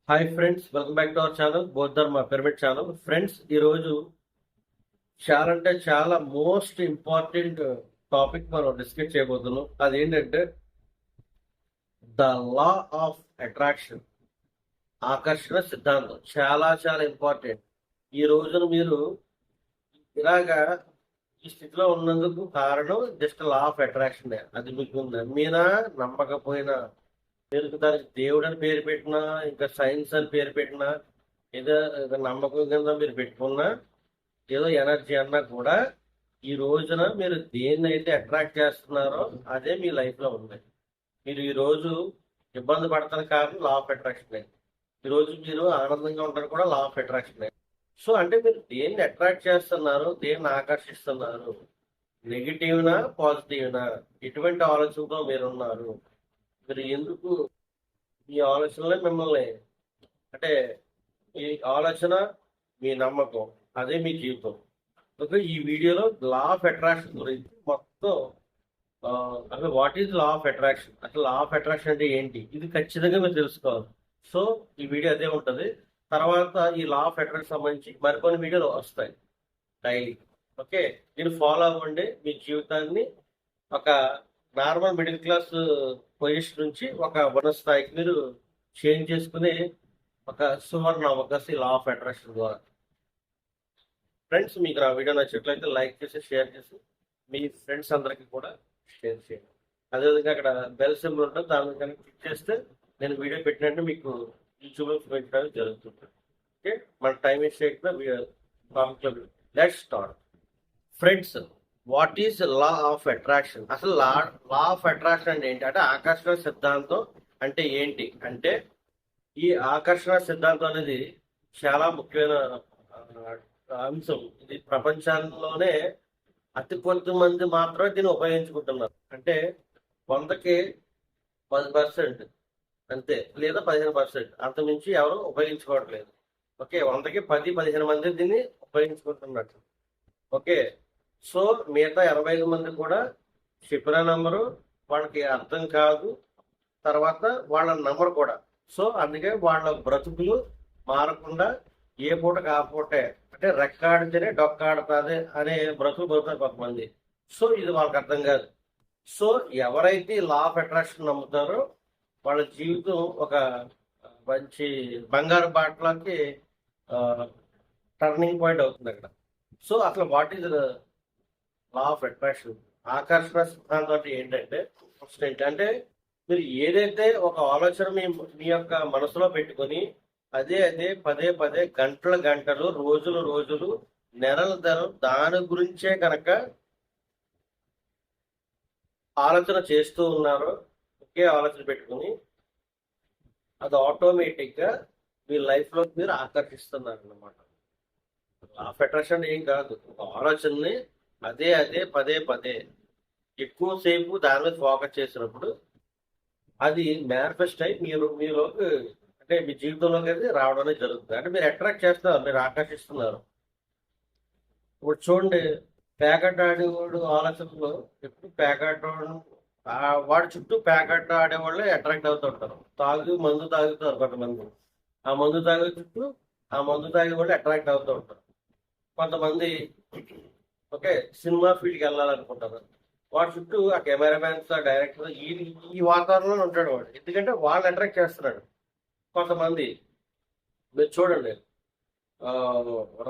Hi friends, welcome back to our channel బౌద్ధర్మ pyramid channel. Friends, ఈరోజు చాలా అంటే చాలా మోస్ట్ ఇంపార్టెంట్ టాపిక్ మనం డిస్కస్ చేయబోతున్నాం. అదేంటంటే ద లా ఆఫ్ అట్రాక్షన్, ఆకర్షణ సిద్ధాంతం. చాలా చాలా ఇంపార్టెంట్. ఈ రోజున మీరు ఇలాగా ఈ స్థితిలో ఉన్నందుకు కారణం జస్ట్ లా ఆఫ్ అట్రాక్షన్. అది మీకు నమ్మినా నమ్మకపోయినా, మీరు దానికి దేవుడు అని పేరు పెట్టినా, ఇంకా సైన్స్ అని పేరు పెట్టినా, ఏదో నమ్మకం కింద మీరు పెట్టుకున్నా, ఏదో ఎనర్జీ అన్నా కూడా ఈ రోజున మీరు దేన్ని అయితే అట్రాక్ట్ చేస్తున్నారో అదే మీ లైఫ్ లో ఉంది. మీరు ఈ రోజు ఇబ్బంది పడతారు కారణం లా ఆఫ్ అట్రాక్షన్. ఈ రోజు మీరు ఆనందంగా ఉంటారు కూడా లా ఆఫ్ అట్రాక్షన్. సో అంటే మీరు దేన్ని అట్రాక్ట్ చేస్తున్నారు, దేన్ని ఆకర్షిస్తున్నారు, నెగిటివ్నా పాజిటివ్నా, ఎటువంటి ఆలోచనతో మీరు ఉన్నారు, మీరు ఎందుకు ఈ ఆలోచనలే మిమ్మల్ని, అంటే ఈ ఆలోచన మీ నమ్మకం అదే మీ జీవితం. ఓకే, ఈ వీడియోలో లా ఆఫ్ అట్రాక్షన్ గురించి మొత్తం అసలు what is law of attraction, అసలు లా ఆఫ్ అట్రాక్షన్ అంటే ఏంటి, ఇది ఖచ్చితంగా మీరు తెలుసుకోవాలి. సో ఈ వీడియో అదే ఉంటుంది. తర్వాత ఈ లా ఆఫ్ అట్రాక్షన్ సంబంధించి మరికొన్ని వీడియోలు వస్తాయి డైలీ. ఓకే, దీన్ని ఫాలో అవ్వండి. మీ జీవితాన్ని ఒక నార్మల్ మిడిల్ క్లాస్ పొజిషన్ నుంచి ఒక ఉన్నత స్థాయికి మీరు చేంజ్ చేసుకునే ఒక సువర్ణ అవకాశం లా ఆఫ్ అట్రాక్షన్ ద్వారా. ఫ్రెండ్స్, మీకు నా వీడియో నచ్చినట్లయితే లైక్ చేసి షేర్ చేసి మీ ఫ్రెండ్స్ అందరికీ కూడా షేర్ చేయండి. అదేవిధంగా అక్కడ బెల్ సింబల్ ఉంటుంది, దాని కనుక క్లిక్ చేస్తే నేను వీడియో పెట్టినట్టు మీకు యూట్యూబ్లో చూపించడానికి జరుగుతుంది. ఓకే, మన టైం వేస్ట్ చేయకుండా let's start. Friends, what is law of attraction? అసలు లా ఆఫ్ అట్రాక్షన్ అంటే ఏంటి, అంటే ఆకర్షణ సిద్ధాంతం అంటే ఏంటి అంటే, ఈ ఆకర్షణ సిద్ధాంతం అనేది చాలా ముఖ్యమైన అంశం. ఇది ప్రపంచంలోనే అతి కొంతమంది మాత్రమే దీన్ని ఉపయోగించుకుంటున్నారు. అంటే 100కి 10% అంతే, లేదా 15%, అంతమించి ఎవరు ఉపయోగించుకోవట్లేదు. ఓకే, 100కి 10-15 మంది దీన్ని ఉపయోగించుకుంటున్నట్టు. ఓకే, సో మిగతా 85 మంది కూడా చెప్పిన నంబరు వాళ్ళకి అర్థం కాదు, తర్వాత వాళ్ళ నంబర్ కూడా. సో అందుకే వాళ్ళ బ్రతుకులు మారకుండా ఏ పూటకు ఆ పూటే, అంటే రెక్కాడితేనే డొక్కాడుతుంది అనే బ్రతుకు బతుకుతారు కొంతమంది. సో ఇది వాళ్ళకి అర్థం కాదు. సో ఎవరైతే లా ఆఫ్ అట్రాక్షన్ నమ్ముతారో వాళ్ళ జీవితం ఒక మంచి బంగారు బాటలోకి టర్నింగ్ పాయింట్ అవుతుంది అక్కడ. సో అసలు what is law of attraction, ఆకర్షణ సిద్ధాంతం అంటే ఏంటంటే, ఫస్ట్ ఏంటంటే మీరు ఏదైతే ఒక ఆలోచన మీ యొక్క మనసులో పెట్టుకొని అదే అదే పదే పదే గంటలు గంటలు రోజులు రోజులు నెలలు నెలలు దాని గురించే కనుక ఆలోచన చేస్తూ ఉన్నారో, ఒకే ఆలోచన పెట్టుకుని, అది ఆటోమేటిక్గా మీ లైఫ్లో మీరు ఆకర్షిస్తున్నారు అన్నమాట. ఆఫ్ అట్రాక్షన్ ఏం కాదు, ఒక ఆలోచనని అదే అదే పదే పదే ఎక్కువసేపు దాని మీద ఫోకస్ చేసినప్పుడు అది మేనిఫెస్ట్ అయ్యి మీలోకి, అంటే మీ జీవితంలోకి అయితే రావడం అనేది జరుగుతుంది. అంటే మీరు అట్రాక్ట్ చేస్తున్నారు, మీరు ఆకర్షిస్తున్నారు. ఇప్పుడు చూడండి, ప్యాకెట్ ఆడేవాడు ఆలోచనలో ఎప్పుడు ప్యాకెట్ వాడి చుట్టూ ప్యాకెట్ ఆడేవాళ్ళే అట్రాక్ట్ అవుతుంటారు. మందు తాగుతారు కొంతమంది, ఆ మందు తాగే చుట్టూ ఆ మందు తాగే వాళ్ళు అట్రాక్ట్ అవుతూ ఉంటారు. కొంతమంది ఓకే సినిమా ఫీల్డ్కి వెళ్ళాలనుకుంటారు, వాడి చుట్టూ ఆ కెమెరామ్యాన్స్, ఆ డైరెక్టర్, ఈ వాతావరణంలో ఉంటాడు వాడు, ఎందుకంటే వాళ్ళు అట్రాక్ట్ చేస్తున్నాడు. కొంతమంది మీరు చూడండి,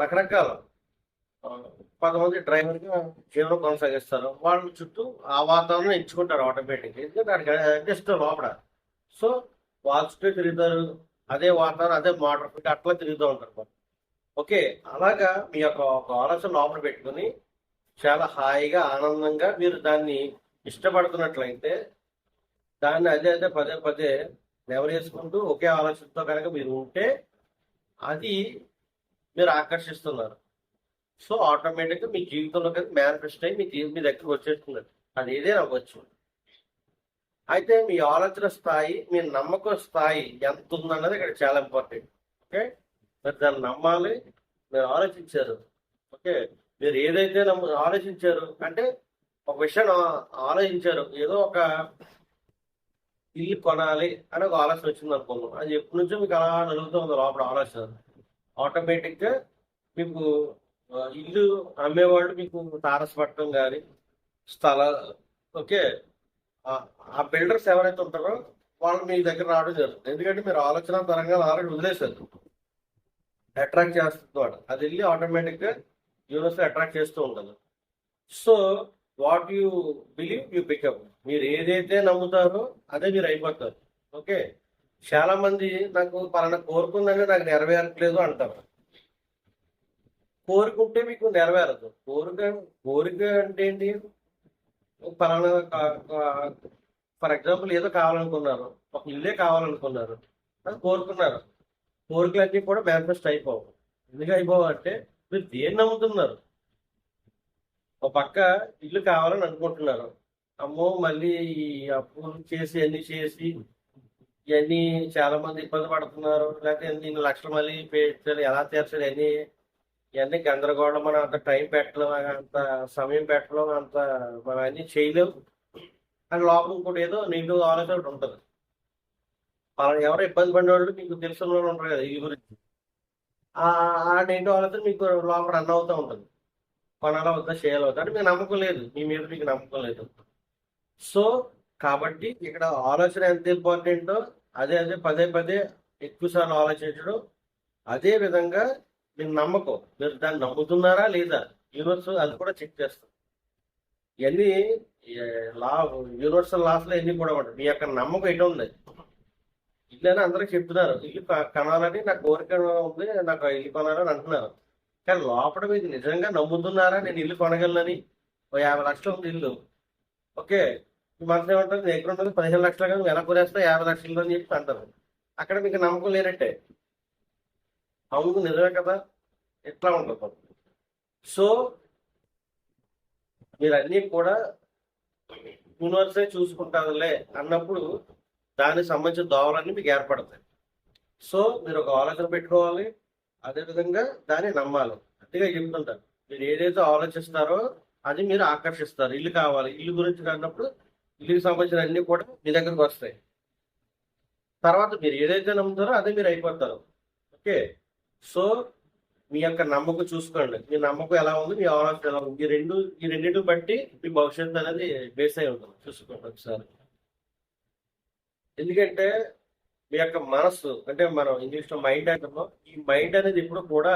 రకరకాల కొంతమంది డ్రైవర్గా జీవనం కొనసాగిస్తారు, వాళ్ళ చుట్టూ ఆ వాతావరణం ఎంచుకుంటారు ఆటోమేటిక్గా, ఎందుకంటే దానికి అడ్జస్ట్ లోపల. సో వాళ్ళ చుట్టూ తిరుగుతారు, అదే వాతావరణం, అదే మోటార్ ఫిట్ అట్లా తిరుగుతూ ఉంటారు. ఓకే, అలాగా మీ యొక్క ఒక ఆలోచన లోపల పెట్టుకుని చాలా హాయిగా ఆనందంగా మీరు దాన్ని ఇష్టపడుతున్నట్లయితే, దాన్ని అదే అదే పదే పదే నెవరేసుకుంటూ ఒకే ఆలోచనతో కనుక మీరు ఉంటే అది మీరు ఆకర్షిస్తున్నారు. సో ఆటోమేటిక్గా మీ జీవితంలో కనుక మేనిఫెస్ట్ అయ్యి మీ దగ్గరకు వచ్చేస్తున్నారు. అది ఏదైనా అవ్వచ్చు. అయితే మీ ఆలోచన స్థాయి, మీ నమ్మకం స్థాయి ఎంత ఉందన్నది ఇక్కడ చాలా ఇంపార్టెంట్. ఓకే, మీరు దాన్ని నమ్మాలి. మీరు ఆలోచించారు, ఓకే, మీరు ఏదైతే ఆలోచించారు అంటే ఒక విషయం ఆలోచించారు, ఏదో ఒక ఇల్లు కొనాలి అని ఒక ఆలోచన వచ్చింది అనుకున్నాం. అది ఎప్పటి నుంచో మీకు అలా నలుగుతూ ఉంది లోపల ఆలోచన. ఆటోమేటిక్గా మీకు ఇల్లు అమ్మేవాళ్ళు మీకు తారసపడటం కానీ స్థల ఓకే ఆ ఆ బిల్డర్స్ ఎవరైతే ఉంటారో వాళ్ళు మీ దగ్గర రావడం జరుగుతుంది. ఎందుకంటే మీరు ఆలోచన పరంగా ఆల్రెడీ వదిలేశారు. అట్రాక్ట్ చేస్తుంది వాడు, అది వెళ్ళి ఆటోమేటిక్గా యూనివర్స్ అట్రాక్ట్ చేస్తూ ఉంటుంది. So what you believe you pick up. మీరు ఏదైతే నమ్ముతారో అదే మీరు అయిపోతారు. ఓకే, చాలా మంది నాకు పలానా కోరుకుందని నాకు నెరవేరట్లేదు అంటారు. కోరుకుంటే మీకు నెరవేరదు. కోరిక అంటే ఏంటి? పలానా ఫర్ ఎగ్జాంపుల్ ఏదో కావాలనుకున్నారు, ఒక ఇల్లే కావాలనుకున్నారు, అది కోరుకున్నారు. కోరికలన్నీ కూడా మేనిఫెస్ట్ అయిపోవు. ఎందుకు అయిపోవు అంటే మీరు దేన్ని నమ్ముతున్నారు. ఒక పక్క ఇల్లు కావాలని అనుకుంటున్నారు, అమ్మో మళ్ళీ ఈ అప్పులు చేసి అన్ని చేసి ఇవన్నీ చాలా మంది ఇబ్బంది పడుతున్నారు, లేకపోతే ఇన్ని లక్షలు మళ్ళీ పేర్చాలి, ఎలా తీర్చాలి అని ఇవన్నీ గందరగోళం. మనం అంత టైం పెట్టలేం, అంత సమయం పెట్టలేం, అంత మనం అన్ని చేయలేము అని లోపల ఇంకోటి ఏదో నెగిటివ్ ఆలోచన ఒకటి ఉంటుంది. వాళ్ళని ఎవరో ఇబ్బంది పడిన వాళ్ళు మీకు తెలిసిన వాళ్ళు ఉంటారు కదా ఈ గురించి. ఆ నెగిటివ్ ఆలోచన మీకు లోపల రన్ అవుతూ ఉంటుంది. కొనాలా వద్దా, చేయాలి వద్దా అంటే మీకు నమ్మకం లేదు, మీ మీద మీకు నమ్మకం లేదు. సో కాబట్టి ఇక్కడ ఆలోచన ఎంత ఇంపార్టెంటో అదే అదే పదే పదే ఎక్కువసార్లు ఆలోచించడం. అదే విధంగా మీరు నమ్మకం, మీరు దాన్ని నమ్ముతున్నారా లేదా యూనివర్స్ అది కూడా చెక్ చేస్తాం. ఇవన్నీ లా యూనివర్సల్ లాస్లో ఎన్ని కూడా ఉంటాయి. మీ యొక్క నమ్మకం ఎటు ఉంది. ఇల్లు అని అందరూ చెప్తున్నారు, ఇల్లు కొనాలని నాకు కోరిక ఉంది, నాకు ఇల్లు కొనాలని అంటున్నారు. కానీ లోపల మీకు నిజంగా నమ్ముతున్నారా నేను ఇల్లు కొనగలనని? ఓ 50 లక్షలు ఉంది ఇల్లు, ఓకే, మీ మనసు ఏమంటారు, నీ దగ్గర ఉంటుంది 15 లక్షలు కానీ ఎలా కొనేస్తా 50 లక్షలు అని చెప్పి అంటారు. అక్కడ మీకు నమ్మకం లేనట్టే. అవును నిజమే కదా, ఎట్లా ఉంటుంది. సో మీరు అన్నీ కూడా యూనివర్సే చూసుకుంటారులే అన్నప్పుడు దానికి సంబంధించిన దోవలన్నీ మీకు ఏర్పడతాయి. సో మీరు ఒక ఆలోచన పెట్టుకోవాలి, అదేవిధంగా దాన్ని నమ్మాలి. అందుకే చెప్తుంటారు, మీరు ఏదైతే ఆలోచిస్తారో అది మీరు ఆకర్షిస్తారు. ఇల్లు కావాలి, ఇల్లు గురించి అన్నప్పుడు ఇల్లుకి సంబంధించిన అన్ని కూడా మీ దగ్గరకు వస్తాయి. తర్వాత మీరు ఏదైతే నమ్ముతారో అదే మీరు అయిపోతారు. ఓకే, సో మీ యొక్క నమ్మకం చూసుకోండి. మీ నమ్మకం ఎలా ఉంది, మీ ఆలోచన ఎలా ఉంది, ఈ రెండింటిని బట్టి మీ భవిష్యత్తు అనేది బేస్ అయి ఉంటుంది. చూసుకోండి ఒకసారి. ఎందుకంటే మీ యొక్క మనస్సు అంటే మనం ఇంగ్లీష్లో మైండ్ అంటున్నాం. ఈ మైండ్ అనేది ఇప్పుడు కూడా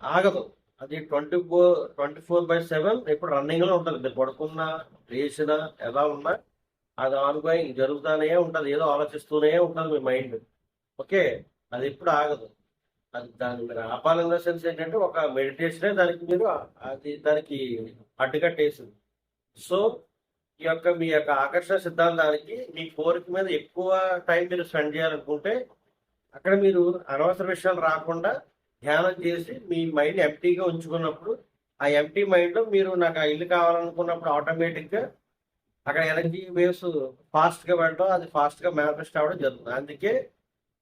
ఆగదు. అది 24/7 ఎప్పుడు రన్నింగ్లో ఉంటుంది. మీరు పడుకున్నా లేచినా ఎలా ఉన్నా అది ఆన్గోయింగ్ జరుగుతూనే ఉంటుంది. ఏదో ఆలోచిస్తూనే ఉంటుంది మీ మైండ్. ఓకే, అది ఎప్పుడు ఆగదు. అది దాన్ని మీరు ఆపాలన్న సెన్స్ ఏంటంటే ఒక మెడిటేషనే దానికి మీరు దానికి అడ్డుకట్టేసింది. సో ఈ యొక్క మీ యొక్క ఆకర్షణ సిద్ధాంతానికి మీ కోరిక మీద ఎక్కువ టైం మీరు స్పెండ్ చేయాలనుకుంటే అక్కడ మీరు అనవసర విషయాలు రాకుండా ధ్యానం చేసి మీ మైండ్ ఎంటీగా ఉంచుకున్నప్పుడు ఆ ఎంటీ మైండ్లో మీరు నాకు ఆ ఇల్లు కావాలనుకున్నప్పుడు ఆటోమేటిక్గా అక్కడ ఎనర్జీ వేవ్స్ ఫాస్ట్గా వెళ్ళడం, అది ఫాస్ట్గా మేనిఫెస్ట్ అవ్వడం జరుగుతుంది. అందుకే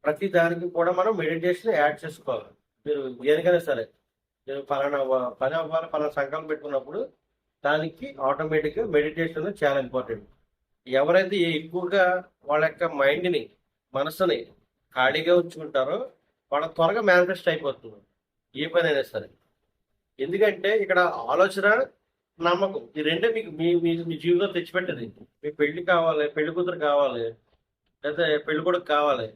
ప్రతి దానికి కూడా మనం మెడిటేషన్ యాడ్ చేసుకోవాలి. మీరు దేనికైనా సరే మీరు పలానా పని అవ్వాలి, పలానా సంకల్పం పెట్టుకున్నప్పుడు దానికి ఆటోమేటిక్గా మెడిటేషన్ చాలా ఇంపార్టెంట్. ఎవరైతే ఎక్కువగా వాళ్ళ యొక్క మైండ్ని మనసుని ఖాళీగా ఉంచుకుంటారో వాళ్ళ త్వరగా మేనిఫెస్ట్ అయిపోతుంది ఏ పని అయినా సరే. ఎందుకంటే ఇక్కడ ఆలోచన నమ్మకం ఈ రెండే మీకు మీ మీ జీవితంలో తెచ్చిపెట్టేది. మీకు పెళ్లి కావాలి, పెళ్లి కూతురు కావాలి, లేకపోతే పెళ్లి కొడుకు కావాలి,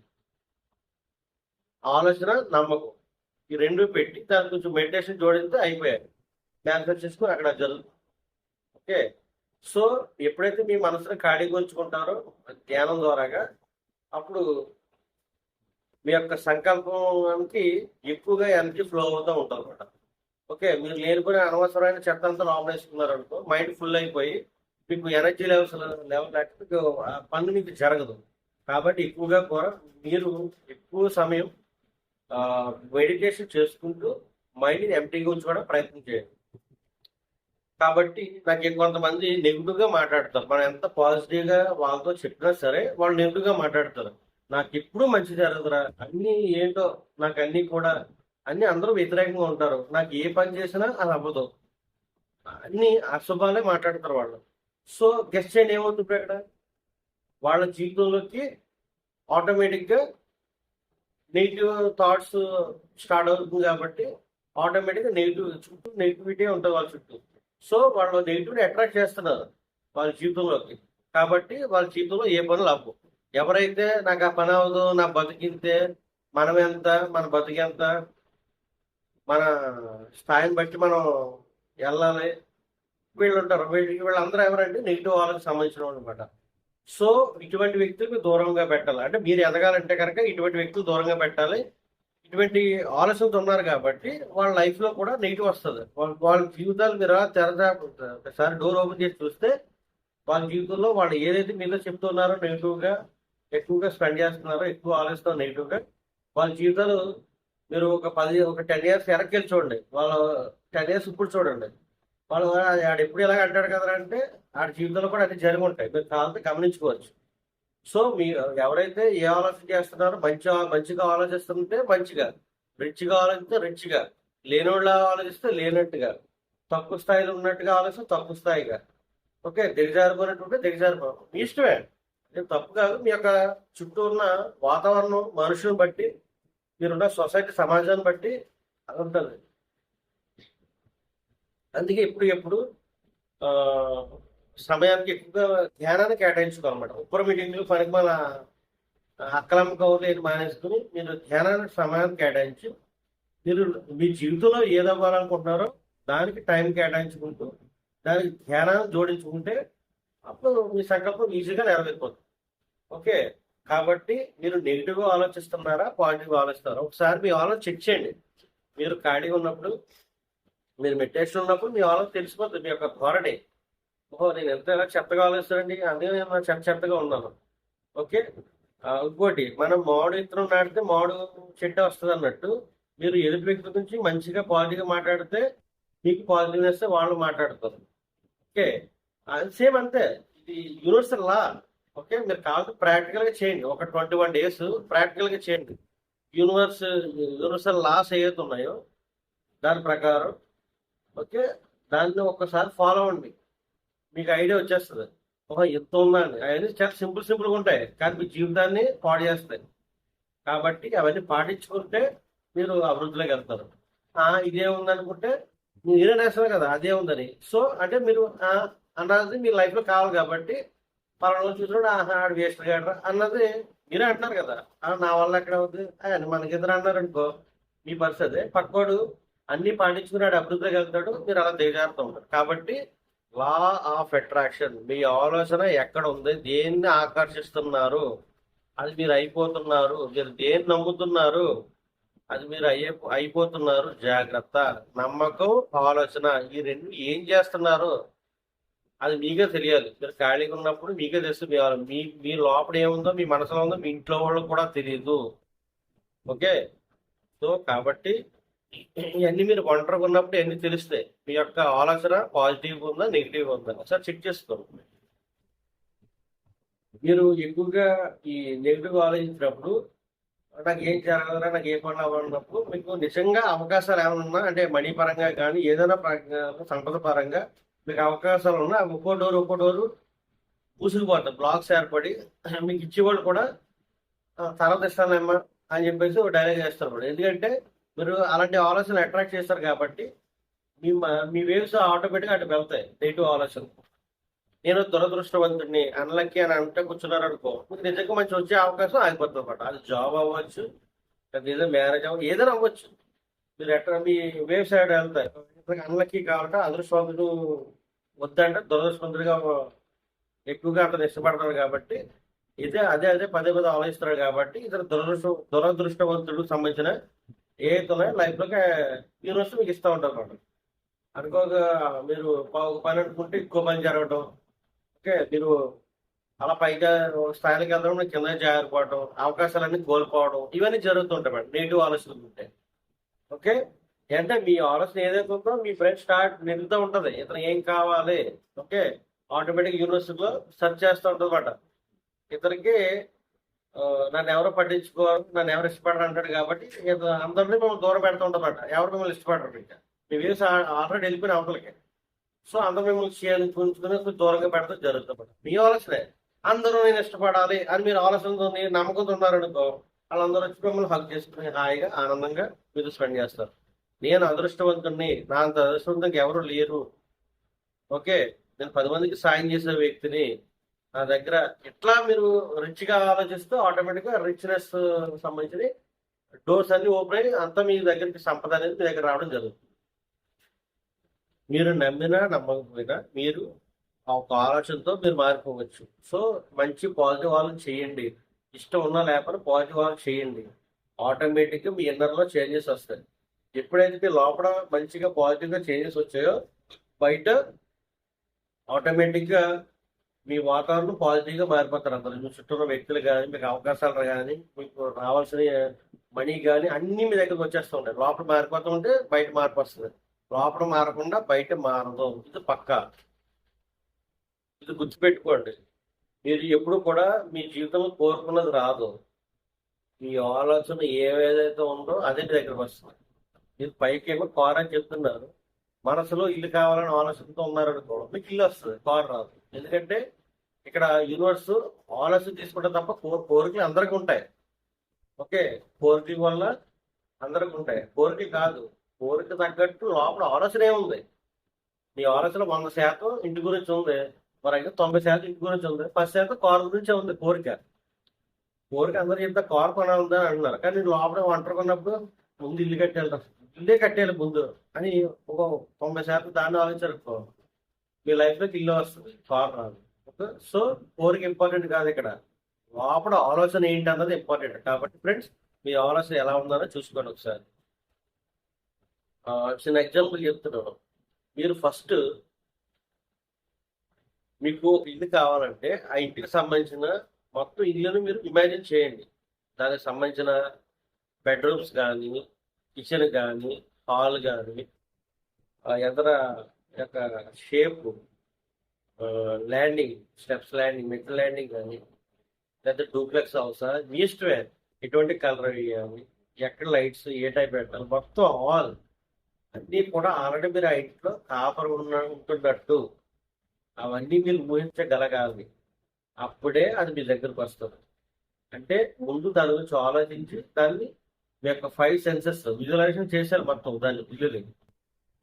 ఆలోచన నమ్మకం ఈ రెండు పెట్టి దాని కొంచెం మెడిటేషన్ జోడిస్తే అయిపోయారు, మేనిఫెస్ట్ చేసుకుని అక్కడ జరుగుతుంది. ఓకే, సో ఎప్పుడైతే మీ మనసుని ఖాళీగా ఉంచుకుంటారో ధ్యానం ద్వారాగా అప్పుడు మీ యొక్క సంకల్పానికి ఎక్కువగా ఎనర్జీ ఫ్లో అవుతూ ఉంటుంది అనమాట. ఓకే, మీరు లేనుకునే అనవసరమైన చెత్త అంతా లోపలేసుకున్నారు అనుకో, మైండ్ ఫుల్ అయిపోయి మీకు ఎనర్జీ లెవెల్ లేకపోతే మీకు ఆ పని మీకు జరగదు. కాబట్టి ఎక్కువగా కూడా మీరు ఎక్కువ సమయం మెడిటేషన్ చేసుకుంటూ మైండ్ని ఎంటీగా ఉంచుకోవడం ప్రయత్నం చేయండి. కాబట్టి నాకు కొంతమంది నెగిటివ్గా మాట్లాడతారు. మనం ఎంత పాజిటివ్గా వాళ్ళతో చెప్పినా సరే వాళ్ళు నెగిటివ్గా మాట్లాడతారు. నాకు ఎప్పుడు మంచి జరగదురా, అన్నీ ఏంటో నాకు అన్నీ కూడా అన్నీ అందరూ వ్యతిరేకంగా ఉంటారు, నాకు ఏ పని చేసినా అది అవ్వదు, అన్ని అశుభాలే మాట్లాడతారు వాళ్ళు. సో గెస్ట్ చేయండి ఏమవుతుంది ఇప్పుడు ఇక్కడ? వాళ్ళ జీవితంలోకి ఆటోమేటిక్గా నెగిటివ్ థాట్స్ స్టార్ట్ అవుతుంది కాబట్టి ఆటోమేటిక్గా నెగిటివిటీ ఉంటుంది వాళ్ళ చుట్టూ. సో వాళ్ళు నెగిటివ్ని అట్రాక్ట్ చేస్తున్నారు వాళ్ళ జీవితంలోకి. కాబట్టి వాళ్ళ జీవితంలో ఏ పనులు అవ్వవు. ఎవరైతే నాకు ఆ పని అవ్వదు, నా బతికింతే, మనం ఎంత, మన బతికెంత, మన స్థాయిని బట్టి మనం వెళ్ళాలి, వీళ్ళు ఉంటారు. వీళ్ళందరూ ఎవరంటే నెగిటివ్ వాళ్ళకి సంబంధించిన వాళ్ళు అనమాట. సో ఇటువంటి వ్యక్తులకు దూరంగా పెట్టాలి. అంటే మీరు ఎదగాలంటే కనుక ఇటువంటి వ్యక్తులు దూరంగా పెట్టాలి. ఇటువంటి ఆలోచనతో ఉన్నారు కాబట్టి వాళ్ళ లైఫ్లో కూడా నెగిటివ్ వస్తుంది. వాళ్ళ జీవితాలు మీరు ఒకసారి డోర్ ఓపెన్ చేసి చూస్తే వాళ్ళ జీవితంలో వాళ్ళు ఏదైతే మీలో చెప్తున్నారో నెగిటివ్గా ఎక్కువగా స్పెండ్ చేస్తున్నారో, ఎక్కువ ఆలోచిస్తారో నెగిటివ్గా, వాళ్ళ జీవితాలు మీరు ఒక 10 years వెనక్కి వెళ్ళి చూడండి. వాళ్ళ 10 years ఇప్పుడు చూడండి. వాళ్ళు ఆడు ఎప్పుడు ఇలాగ అంటాడు కదా అంటే ఆడి జీవితంలో కూడా అన్ని జరిగి ఉంటాయి. మీరు కావాలంటే గమనించుకోవచ్చు. సో మీరు ఎవరైతే ఏ ఆలోచన చేస్తున్నారో మంచిగా ఆలోచిస్తుంటే మంచిగా, రిచ్గా ఆలోచిస్తే రిచ్గా, లేనివాళ్ళ ఆలోచిస్తే లేనట్టుగా, తక్కువ స్థాయిలో ఉన్నట్టుగా ఆలోచిస్తే తక్కువ స్థాయిగా, ఓకే, దిగజారిపోయినట్టుంటే దిగజారిపోవడం మీ ఇష్టమే. తప్పు కాదు. మీ యొక్క చుట్టూ ఉన్న వాతావరణం, మనుషులను బట్టి, మీరున్న సొసైటీ సమాజాన్ని బట్టి అది ఉంటుంది. అందుకే ఎప్పుడు సమయానికి ఎక్కువగా ధ్యానాన్ని కేటాయించుకోవాలన్నమాట. ఉప్పర మీటింగ్లు పనికి మన అక్కలమ్మ కౌరులు ఏది మానేసుకుని మీరు ధ్యానానికి సమయాన్ని కేటాయించి మీరు మీ జీవితంలో ఏదవ్వాలనుకుంటున్నారో దానికి టైం కేటాయించుకుంటూ దానికి ధ్యానాన్ని జోడించుకుంటే అప్పుడు మీ సంకల్పం ఈజీగా నెరవేరిపోతుంది. ఓకే, కాబట్టి మీరు నెగిటివ్గా ఆలోచిస్తున్నారా, పాజిటివ్గా ఆలోచిస్తారా? ఒకసారి మీ ఆలోచన చెక్ చేయండి. మీరు ఖాళీగా ఉన్నప్పుడు, మీరు మెడిటేషన్ ఉన్నప్పుడు మీ ఆలోచన తెలిసిపోతుంది. మీ యొక్క ధోరణి, ఓహో నేను ఎంత ఎలా చెత్తగా ఆలోచిస్తానండి, అందుకే నేను చెత్తగా ఉన్నాను. ఓకే, ఇంకోటి, మనం మామిడి విత్తనం నాటితే మామిడి చెట్టు వస్తుంది అన్నట్టు, మీరు ఎదుటి వ్యక్తి నుంచి మంచిగా పాజిటివ్గా మాట్లాడితే మీకు పాజిటివ్నెస్ వాళ్ళు మాట్లాడతారు. ఓకే, అది సేమ్ అంతే. ఇది యూనివర్సల్ లా. ఓకే, మీరు కావాలంటే ప్రాక్టికల్గా చేయండి. ఒక 21 days ప్రాక్టికల్గా చేయండి. యూనివర్సల్ లాస్ ఏవైతే ఉన్నాయో దాని ప్రకారం, ఓకే, దాన్ని ఒక్కసారి ఫాలో అవ్వండి. మీకు ఐడియా వచ్చేస్తుంది. ఓహో ఎంత ఉందండి. అవన్నీ చాలా సింపుల్గా ఉంటాయి, కానీ మీ జీవితాన్ని పాడు చేస్తాయి. కాబట్టి అవన్నీ పాటించుకుంటే మీరు అభివృద్ధిలోకి వెళ్తారు. ఇదే ఉందనుకుంటే మీరే నేస్తారు కదా అదే ఉందని. సో అంటే మీరు అన్నది మీ లైఫ్లో కావాలి కాబట్టి పలానా చూసినప్పుడు ఆడు వేస్ట్ గాడరా అన్నది మీరే అంటున్నారు కదా. నా వల్ల ఎక్కడ అవుతుంది అని మనకిద్దరు అన్నారు అనుకో, మీ పరిస్థితి. పక్కోడు అన్ని పాటించుకున్నాడు, అభివృద్ధిలోకి వెళ్తాడు, మీరు అలా దిగజారుతూ ఉంటారు. కాబట్టి లా ఆఫ్ అట్రాక్షన్, మీ ఆలోచన ఎక్కడ ఉంది, దేన్ని ఆకర్షిస్తున్నారు, అది మీరు అయిపోతున్నారు. మీరు దేన్ని నమ్ముతున్నారు, అది మీరు అయిపోతున్నారు. జాగ్రత్త. నమ్మకం, ఆలోచన, ఈ రెండు ఏం చేస్తున్నారు అది మీకే తెలియాలి. మీరు ఖాళీగా ఉన్నప్పుడు మీకే తెలుసు. మీ లోపల ఏముందో, మీ మనసులో ఉందో మీ ఇంట్లో వాళ్ళకి కూడా తెలియదు. ఓకే, సో కాబట్టి ఇవన్నీ మీరు ఒంటరిగా ఉన్నప్పుడు ఎన్ని తెలుస్తాయి. మీ యొక్క ఆలోచన పాజిటివ్ ఉందా, నెగిటివ్ ఉందా ఒకసారి చెక్ చేసుకోండి. మీరు ఎక్కువగా ఈ నెగిటివ్ ఆలోచించినప్పుడు, నాకు ఏం జరగదురా, నాకు ఏ పనులు అవ్వాలన్నప్పుడు, మీకు నిజంగా అవకాశాలు ఏమైనా ఉన్నా, అంటే మనీ పరంగా కానీ ఏదైనా సంపద పరంగా మీకు అవకాశాలు ఉన్నా ఒక్కో డోరు మూసుకుపోతాయి, బ్లాక్స్ ఏర్పడి మీకు ఇచ్చేవాళ్ళు కూడా తర్వాత ఇస్తానేమ్మా అని చెప్పేసి ఒక డైలాగ్ చేస్తారు. ఎందుకంటే మీరు అలాంటి ఆలోచనలు అట్రాక్ట్ చేస్తారు కాబట్టి మీ వేవ్స్ ఆటోమేటిక్గా అటు వెళ్తాయి. నెగిటివ్ ఆలోచన, నేను దురదృష్టవంతుడిని, అన్లక్కీ అని అంటే కూర్చున్నారు అనుకో, మీకు నిజంగా మంచి వచ్చే అవకాశం ఆగిపోతుంది అనమాట. అది జాబ్ అవ్వచ్చు, ఏదైనా మ్యారేజ్ అవ్వచ్చు, ఏదైనా అవ్వచ్చు. మీరు ఎట్లా మీ వేవ్ సైడ్ వెళ్తాయి. అన్లక్కీ కావాలంటే అదృష్టవంతుడు వద్దంటే దురదృష్టవంతుడిగా ఎక్కువగా అతను ఇష్టపడతాడు కాబట్టి అదే పదే ఆలోచిస్తున్నాడు కాబట్టి ఇతను దురదృష్టవంతుడు సంబంధించిన ఏదైతే లైఫ్లోకి యూనివర్స్ మీకు ఇస్తూ ఉంటారు అన్నమాట. అనుకోక మీరు ఒక పని అనుకుంటే ఇంకో పని జరగడం, ఓకే, మీరు అలా పైగా స్థాయికి వెళ్ళడం, కింద జారిపోవడం, అవకాశాలన్నీ కోల్పోవడం, ఇవన్నీ జరుగుతుంటాయి మేడం నెగిటివ్ ఆలోచనలు ఉంటే. ఓకే, అంటే మీ ఆలోచన ఏదైతే ఉందో మీ బ్రెయిన్ స్టార్ట్ నిలుతూ ఉంటుంది, ఇతను ఏం కావాలి. ఓకే, ఆటోమేటిక్ యూనివర్సిటీలో సెర్చ్ చేస్తూ ఉంటుంది అన్నమాట. ఇతనికి నన్ను ఎవరో పట్టించుకోరు, నన్ను ఎవరు ఇష్టపడరు అంటాడు కాబట్టి అందరినీ మిమ్మల్ని దూరం పెడుతూ ఉంటుందన్నమాట. ఎవరు మిమ్మల్ని ఇష్టపడరు, ఇంకా మీ వేసి ఆల్రెడీ వెళ్ళిపోయిన అవతలకి. సో అందరూ మిమ్మల్ని ఉంచుకుని దూరంగా పెడతాం జరుగుతుంది. మీ ఆలోచనే అందరూ నేను ఇష్టపడాలి అని మీరు ఆలోచనతో నమ్మకంతో ఉన్నారనుకో, వాళ్ళందరూ వచ్చి మిమ్మల్ని హక్ చేసుకుని హాయిగా ఆనందంగా మీరు స్పెండ్ చేస్తారు. నేను అదృష్టవంతుడిని, నా అంత అదృష్టవంతంగా ఎవరు లేరు. ఓకే, నేను 10 మందికి సాయం చేసే వ్యక్తిని. నా దగ్గర ఇట్లా మీరు రిచ్ గా ఆలోచిస్తూ ఆటోమేటిక్ గా రిచ్నెస్ సంబంధించి డోర్స్ అన్ని ఓపెన్ అయ్యి అంతా మీ దగ్గరికి సంపద అనేది మీ దగ్గర రావడం జరుగుతుంది. మీరు నమ్మినా నమ్మకపోయినా మీరు ఆ ఒక ఆలోచనతో మీరు మారిపోవచ్చు. సో మంచి పాజిటివ్ ఆలోచన చేయండి. ఇష్టం ఉన్నా లేకపోతే పాజిటివ్ ఆలోచన చేయండి. ఆటోమేటిక్గా మీ ఇన్నర్లో చేంజెస్ వస్తాయి. ఎప్పుడైతే మీ లోపల మంచిగా పాజిటివ్గా చేంజెస్ వచ్చాయో బయట ఆటోమేటిక్గా మీ వాతావరణం పాజిటివ్గా మారిపోతారు. అందరూ మీ చుట్టూ ఉన్న వ్యక్తులు కానీ, మీకు అవకాశాలు కానీ, మీకు రావాల్సిన మనీ కానీ అన్నీ మీ దగ్గరకు వచ్చేస్తూ ఉంటాయి. లోపల మారిపోతూ ఉంటే బయట మార్పు వస్తుంది. లోపల మారకుండా బయట మారదు. ఇది పక్కా. ఇది గుర్తుపెట్టుకోండి. మీరు ఎప్పుడు కూడా మీ జీవితంలో కోరుకున్నది రాదు. మీ ఆలోచన ఏదైతే ఉందో అదే మీ దగ్గరకు వస్తుంది. మీరు పైకి ఏమో కార్ అని చెప్తున్నారు, మనసులో ఇల్లు కావాలని ఆలోచనతో ఉన్నారనుకో, మీకు ఇల్లు వస్తుంది, కార్ రాదు. ఎందుకంటే ఇక్కడ యూనివర్స్ ఆలోచన తీసుకుంటే తప్ప కోరికలు అందరికీ ఉంటాయి. ఓకే, కోరికల వల్ల అందరికి ఉంటాయి, కోరిక కాదు. కోరిక తగ్గట్టు లోపల ఆలోచన ఏముంది? మీ ఆలోచన 100% ఇంటి గురించి ఉంది, మరి అయితే 90% ఇంటి గురించి ఉంది, 10% కారు గురించే ఉంది. కోరిక కోరిక అందరూ చెప్తే కారు కొనాలని అంటున్నారు, కానీ లోపల ఒంటరి కొన్నప్పుడు ముందు ఇల్లు కట్టేయాలి, ఇల్లే కట్టేయాలి ముందు అని ఒక 90% దాన్ని ఆలోచించారు. మీ లైఫ్లోకి ఇల్లు వస్తుంది, కారు రాదు. ఓకే, సో కోరిక ఇంపార్టెంట్ కాదు ఇక్కడ, లోపల ఆలోచన ఏంటి అన్నది ఇంపార్టెంట్. కాబట్టి ఫ్రెండ్స్, మీ ఆలోచన ఎలా ఉందో చూసుకోండి ఒకసారి. చిన్న ఎగ్జాంపుల్ చెప్తున్నాను. మీరు ఫస్ట్ మీకు ఇల్లు కావాలంటే ఆ ఇంటికి సంబంధించిన మొత్తం ఇల్లును మీరు ఇమాజిన్ చేయండి. దానికి సంబంధించిన బెడ్రూమ్స్ కానీ, కిచెన్ కానీ, హాల్ కానీ, ఎదర యొక్క షేప్, ల్యాండింగ్ స్టెప్స్, ల్యాండింగ్ మెట్ల ల్యాండింగ్ కానీ, లేదా డూప్లెక్స్ హౌసా, మీ ఇష్టమే. ఎటువంటి కలర్ వేయాలి, ఎక్కడ లైట్స్ ఏ టైప్ పెట్టాలి, మొత్తం ఆల్ అన్నీ కూడా ఆల్రెడీ మీరు ఆ ఇంట్లో కాపర్ ఉంటున్నట్టు అవన్నీ మీరు ఊహించగలగాలి. అప్పుడే అది మీ దగ్గరకు వస్తుంది. అంటే ముందు దాని గురించి ఆలోచించి దాన్ని మీ యొక్క 5 సెన్సెస్ విజువలైజేషన్ చేశారు మొత్తం దాన్ని ఇల్లుని.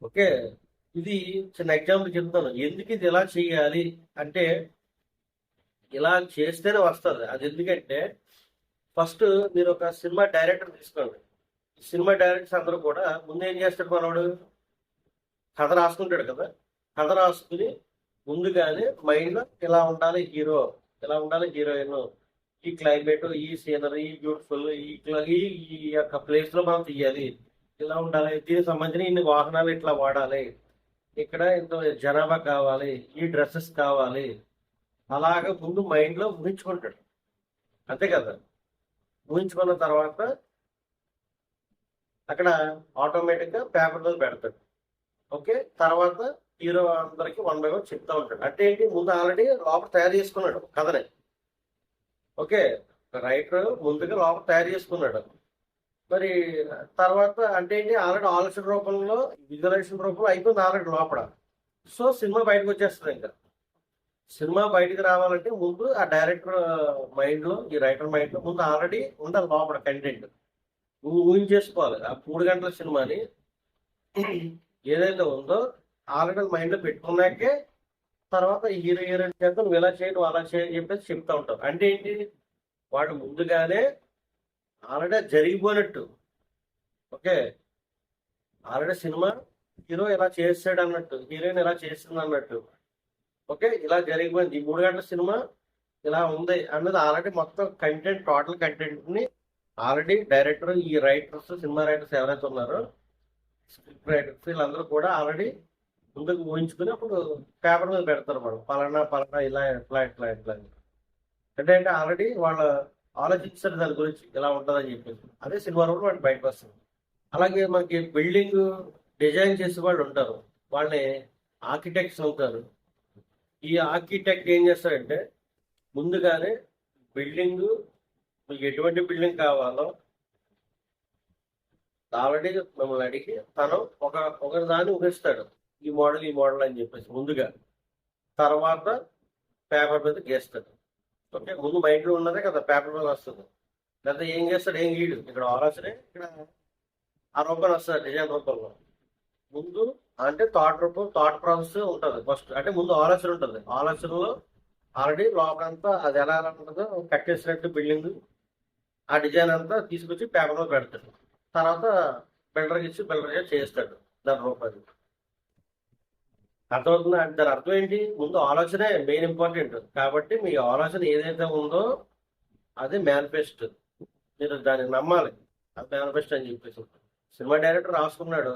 ఓకే, ఇది చిన్న ఎగ్జాంపుల్ చెప్తాను. ఎందుకు ఇది ఎలా చేయాలి అంటే, ఇలా చేస్తేనే వస్తుంది అది. ఎందుకంటే ఫస్ట్ మీరు ఒక సినిమా డైరెక్టర్ తీసుకోండి. సినిమా డైరెక్టర్స్ అందరూ కూడా ముందు ఏం చేస్తాడు, మనవాడు కథ రాసుకుంటాడు కదా. కథ రాసుకుని ముందుగానే మైండ్లో ఇలా ఉండాలి హీరో, ఇలా ఉండాలి హీరోయిన్, ఈ క్లైమేట్, ఈ సీనరీ బ్యూటిఫుల్, ఈ యొక్క ప్లేస్ లో మనం తీయాలి, ఇలా ఉండాలి, దీనికి సంబంధించిన ఇన్ని వాహనాలు ఇట్లా వాడాలి, ఇక్కడ ఇంత జనాభా కావాలి, ఈ డ్రెస్సెస్ కావాలి, అలాగ ముందు మైండ్ లో ఊహించుకుంటాడు. అంతే కదా. ఊహించుకున్న తర్వాత అక్కడ ఆటోమేటిక్ గా పేపర్ మీద పెడతాడు. ఓకే, తర్వాత హీరో అందరికి 1 by 1 చెప్తా ఉంటాడు. అంటే ఏంటి, ముందు ఆల్రెడీ లోపల తయారు చేసుకున్నాడు కథని. ఓకే, రైటర్ ముందుగా లోపల తయారు చేసుకున్నాడు. మరి తర్వాత అంటే ఏంటి, ఆల్రెడీ ఆలోచన రూపంలో విజువలైజేషన్ రూపంలో అయిపోయింది ఆల్రెడీ లోపల. సో సినిమా బయటకు వచ్చేస్తుంది. ఇంకా సినిమా బయటకు రావాలంటే ముందు ఆ డైరెక్టర్ మైండ్ లో, ఈ రైటర్ మైండ్ లో ముందు ఆల్రెడీ ఉండాలి లోపల కంటెంట్. ఊహించేసుకోవాలి ఆ 3 గంటల సినిమాని ఏదైతే ఉందో ఆల్రెడీ మైండ్ లో పెట్టుకున్నాకే తర్వాత హీరోయిన్ చేత నువ్వు ఇలా చేయి, నువ్వు అలా చేయని చెప్పేసి చెప్తా ఉంటావు. అంటే ఏంటి, వాడు ముందుగానే ఆల్రెడీ జరిగిపోయినట్టు. ఓకే, ఆల్రెడీ సినిమా హీరో ఇలా చేస్తాడు అన్నట్టు, హీరోయిన్ ఇలా చేస్తుంది అన్నట్టు. ఓకే, ఇలా జరిగిపోయింది, ఈ 3 గంటల సినిమా ఇలా ఉంది అన్నది ఆల్రెడీ మొత్తం కంటెంట్, టోటల్ కంటెంట్ ని ఆల్రెడీ డైరెక్టర్, ఈ రైటర్స్, సినిమా రైటర్స్ ఎవరైతే ఉన్నారో, స్క్రిప్ట్ రైటర్స్, వీళ్ళందరూ కూడా ఆల్రెడీ ముందుకు ఊహించుకుని అప్పుడు పేపర్ మీద పెడతారు. మనం పలానా పలానా ఇలా ఎట్లా ఎట్లా ఎట్లా అంటే ఆల్రెడీ వాళ్ళు ఆలోచించారు దాని గురించి ఇలా ఉంటుందని చెప్పేసి. అదే సినిమా రూపంలో వాటి బయటకు వస్తుంది. అలాగే మనకి బిల్డింగ్ డిజైన్ చేసే వాళ్ళు ఉంటారు, వాళ్ళని ఆర్కిటెక్ట్స్ అవుతారు. ఈ ఆర్కిటెక్ట్ ఏం చేస్తారంటే ముందుగానే బిల్డింగ్, మీకు ఎటువంటి బిల్డింగ్ కావాలో ఆల్రెడీ మిమ్మల్ని అడిగి తను ఒక దాన్ని ఊహిస్తాడు, ఈ మోడల్ అని చెప్పేసి ముందుగా. తర్వాత పేపర్ మీద గీస్తాడు. ఓకే, ముందు మైండ్లో ఉన్నదే కదా పేపర్ మీద వస్తుంది. లేదా ఏం చేస్తాడు, ఏం గీడు, ఇక్కడ ఆలోచనే ఇక్కడ ఆ రూపంలో వస్తుంది డిజైన్ రూపంలో. ముందు అంటే థాట్ రూపం, థాట్ ప్రాసెస్ ఉంటుంది ఫస్ట్. అంటే ముందు ఆలోచన ఉంటుంది, ఆలోచనలో ఆల్రెడీ లోపలంతా అది ఎలా ఉంటుందో కట్టేసినట్టు బిల్డింగ్ ఆ డిజైన్ అంతా తీసుకొచ్చి పేపర్లో పెడతాడు. తర్వాత బిల్డర్కి ఇచ్చి బిల్డర్గా చేస్తాడు దాని రూపాయలు. అర్థమవుతుంది. అంటే దాని అర్థం ఏంటి, ముందు ఆలోచనే మెయిన్ ఇంపార్టెంట్. కాబట్టి మీ ఆలోచన ఏదైతే ఉందో అది మేనిఫెస్ట్. మీరు దాన్ని నమ్మాలి, అది మేనిఫెస్ట్ అని చెప్పేసి. సినిమా డైరెక్టర్ రాసుకున్నాడు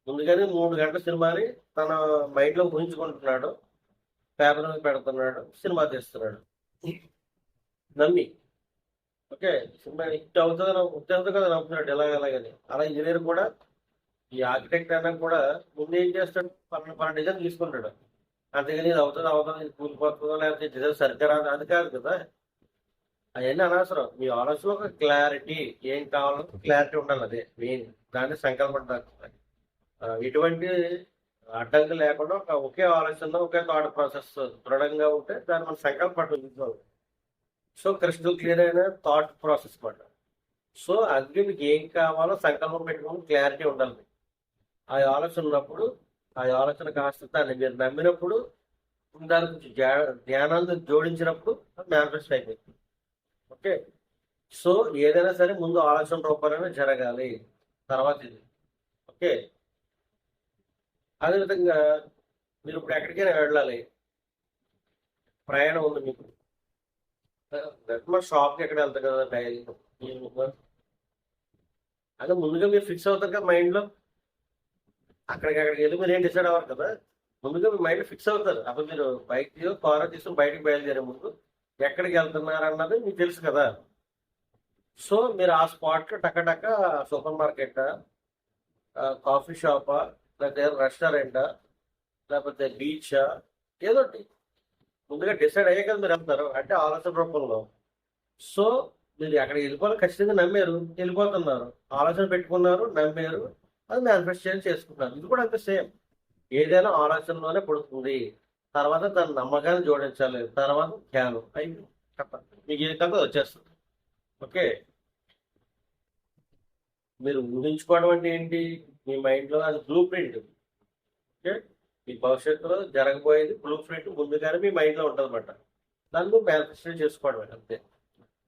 ముందుగానే 3 గంటల సినిమాని తన మైండ్లో ఊహించుకుంటున్నాడు, పేపర్ మీద పెడుతున్నాడు, సినిమా తీస్తున్నాడు నమ్మి. ఓకే, సినిమా హిట్ అవుతుంది ఉత్తేజం కదా నమ్ముతున్నాడు ఎలాగని. అలా ఇంజనీర్ కూడా, ఈ ఆర్కిటెక్ట్ అయినా కూడా ముందు ఏం చేస్తాడు, పలానా డిజైన్ తీసుకుంటాడు. అంతేగాని ఇది అవుతుంది ఇది కూలిపోతుందో లేకపోతే డిజైన్ సరిగ్గా రాదు అది కాదు కదా. అవన్నీ అనవసరం. మీ ఆలోచనలో ఒక క్లారిటీ, ఏం కావాలో క్లారిటీ ఉండాలి, అదే మెయిన్. దాన్ని సంకల్పం. ఎటువంటి అడ్డంకి లేకుండా ఒకే ఆలోచన, ఒకే థాట్ ప్రాసెస్ దృఢంగా ఉంటే దాన్ని మన సంకల్పం. సో క్రిస్టల్ క్లియర్ అయిన థాట్ ప్రాసెస్ మాట. సో అందుకే మీకు ఏం కావాలో సంకల్పం పెట్టుకుని క్లారిటీ ఉండాలి. ఆ ఆలోచన ఉన్నప్పుడు ఆ ఆలోచన కాస్త దాన్ని మీరు నమ్మినప్పుడు దాని గురించి ధ్యానాన్ని జోడించినప్పుడు మేనిఫెస్ట్ అయిపోయింది. ఓకే, సో ఏదైనా సరే ముందు ఆలోచన రూపంలోనే జరగాలి, తర్వాత ఇది. ఓకే, అదేవిధంగా మీరు ఇప్పుడు ఎక్కడికైనా వెళ్ళాలి, ప్రయాణం ఉంది మీకు, షాప్కి ఎక్కడ వెళ్తారు కదా డైలీ. అదే ముందుగా మీరు ఫిక్స్ అవుతారు కదా మైండ్లో, అక్కడికి వెళ్ళి మీరు ఏం డిసైడ్ అవ్వరు కదా. ముందుగా మీ మైండ్ ఫిక్స్ అవుతారు. అప్పుడు మీరు బైక్ కారు తీసుకుని బయటకు బయలుదేరే ముందు ఎక్కడికి వెళ్తున్నారు అన్నది మీకు తెలుసు కదా. సో మీరు ఆ స్పాట్లో టక్క సూపర్ మార్కెట్, కాఫీ షాపా, లేకపోతే రెస్టారెంటా, లేకపోతే బీచా, ఏదో ముందుగా డిసైడ్ అయ్యే కదా మీరు వెళ్తారు, అంటే ఆలోచన రూపంలో. సో మీరు అక్కడికి వెళ్ళిపోవాలి ఖచ్చితంగా నమ్మారు, వెళ్ళిపోతున్నారు, ఆలోచన పెట్టుకున్నారు, నమ్మారు, అది మేనిఫెస్ట్ చేసుకున్నారు. ఇది కూడా అంతే సేమ్. ఏదైనా ఆలోచనలోనే పుడుతుంది, తర్వాత దాని నమ్మకాన్ని జోడించాలి, తర్వాత ధ్యానం అయి మీకు ఏ కథ వచ్చేస్తుంది. ఓకే, మీరు ఊహించుకోవడం అంటే ఏంటి, మీ మైండ్లో అది బ్లూ ప్రింట్. ఓకే, మీ భవిష్యత్తులో జరగబోయేది బ్లూ ప్రింట్ ముందుగానే మీ మైండ్లో ఉంటుంది అన్నమాట. దాన్ని మేనిఫెస్టేషన్ చేసుకోవడం అంతే.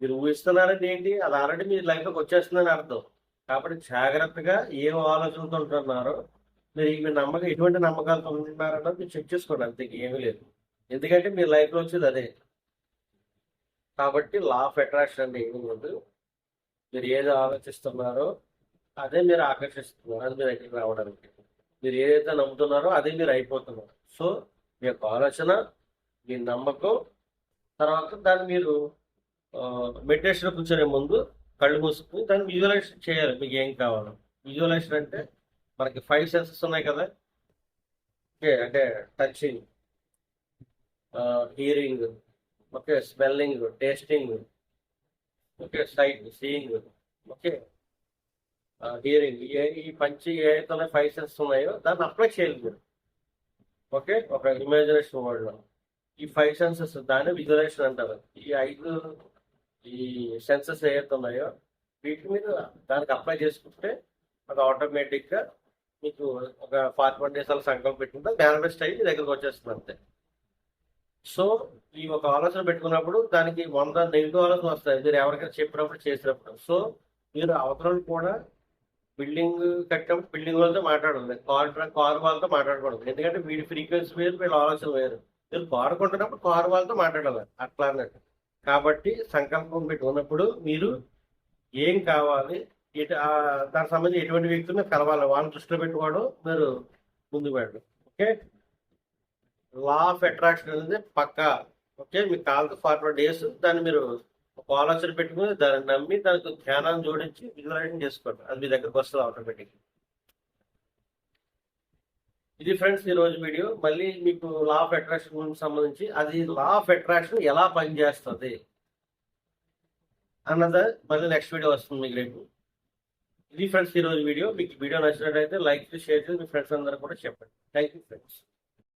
మీరు ఊహిస్తున్నారంటే ఏంటి, అది ఆల్రెడీ మీ లైఫ్లోకి వచ్చేస్తుందని అర్థం. కాబట్టి జాగ్రత్తగా ఏం ఆలోచనతో ఉంటున్నారో, మీరు నమ్మకం ఎటువంటి నమ్మకాలతో ఉంటున్నారన్నది మీరు చెక్ చేసుకోండి, అంతే, ఏమీ లేదు. ఎందుకంటే మీ లైఫ్లో వచ్చేది అదే. కాబట్టి లా ఆఫ్ అట్రాక్షన్ అంటే ఏమి లేదు, మీరు ఏది ఆలోచిస్తున్నారో అదే మీరు ఆకర్షిస్తున్నారు, అది మీరు దగ్గరికి రావడానికి. మీరు ఏదైతే నమ్ముతున్నారో అదే మీరు అయిపోతున్నారు. సో మీ యొక్క ఆలోచన, మీ నమ్మకం, తర్వాత దాన్ని మీరు మెడిటేషన్ కూర్చొనే ముందు కళ్ళు మూసుకుని దాన్ని విజువలైజేషన్ చేయాలి. మీకు ఏం కావాలో విజువలైజేషన్ అంటే మనకి 5 సెన్సెస్ ఉన్నాయి కదా. ఓకే, అంటే touching, hearing, okay, smelling, tasting, okay, sight seeing, okay, hearing. ఈ పంచి ఏదైతే 5 సెన్సెస్ ఉన్నాయో దాన్ని అప్లై చేయాలి మీరు. ఓకే, ఒక ఇమాజినేషన్ వర్డ్లో ఈ 5 సెన్సెస్ దాన్ని విజువలైజేషన్ అంటారు. ఈ సెన్సెస్ ఏవైతే ఉన్నాయో వీటి మీద దానికి అప్లై చేసుకుంటే అది ఆటోమేటిక్గా మీకు ఒక 41 days అలా సంకల్పం పెట్టుకుంటే మేనిఫెస్ట్ అయ్యి మీ దగ్గరకు వచ్చేస్తుంది అంతే. సో ఈ ఒక ఆలోచన పెట్టుకున్నప్పుడు దానికి 100 నెగిటివ్ ఆలోచన వస్తాయి మీరు ఎవరికైనా చెప్పినప్పుడు, చేసినప్పుడు. సో మీరు అవతలను కూడా బిల్డింగ్ కట్టినప్పుడు బిల్డింగ్ వాళ్ళతో మాట్లాడాలి, కారు వాళ్ళతో మాట్లాడకూడదు. ఎందుకంటే వీడి ఫ్రీక్వెన్సీ వేరు, వీళ్ళ ఆలోచన వేరు. మీరు కారు కొంటున్నప్పుడు కారు వాళ్ళతో మాట్లాడాలి అట్లా అన్నట్టు. కాబట్టి సంకల్పం పెట్టుకున్నప్పుడు మీరు ఏం కావాలి, దానికి సంబంధించి ఎటువంటి వ్యక్తులు కలవాలి, వాళ్ళని దృష్టిలో పెట్టుకోవడం మీరు ముందుకు వెళ్ళడం. ఓకే, లా ఆఫ్ అట్రాక్షన్ అనేది పక్కా. ఓకే, మీకు కావాలి 41 days దాన్ని మీరు ఒక ఆలోచన పెట్టుకుని దాన్ని నమ్మి దానికి ధ్యానాన్ని జోడించి విజువలైజేషన్ చేసుకోండి, అది మీ దగ్గరకు వస్తుంది ఆటోమేటిక్. ఇది ఫ్రెండ్స్ ఈ రోజు వీడియో. మళ్ళీ మీకు లా ఆఫ్ అట్రాక్షన్ గురించి సంబంధించి అది లా ఆఫ్ అట్రాక్షన్ ఎలా పనిచేస్తుంది అన్నది మళ్ళీ నెక్స్ట్ వీడియో వస్తుంది మీకు రేపు. ఇది ఫ్రెండ్స్ ఈ రోజు వీడియో. మీకు వీడియో నచ్చినట్లయితే లైక్ చేసి, షేర్ చేసి మీ ఫ్రెండ్స్ అందరూ కూడా చెప్పండి. Thank you friends.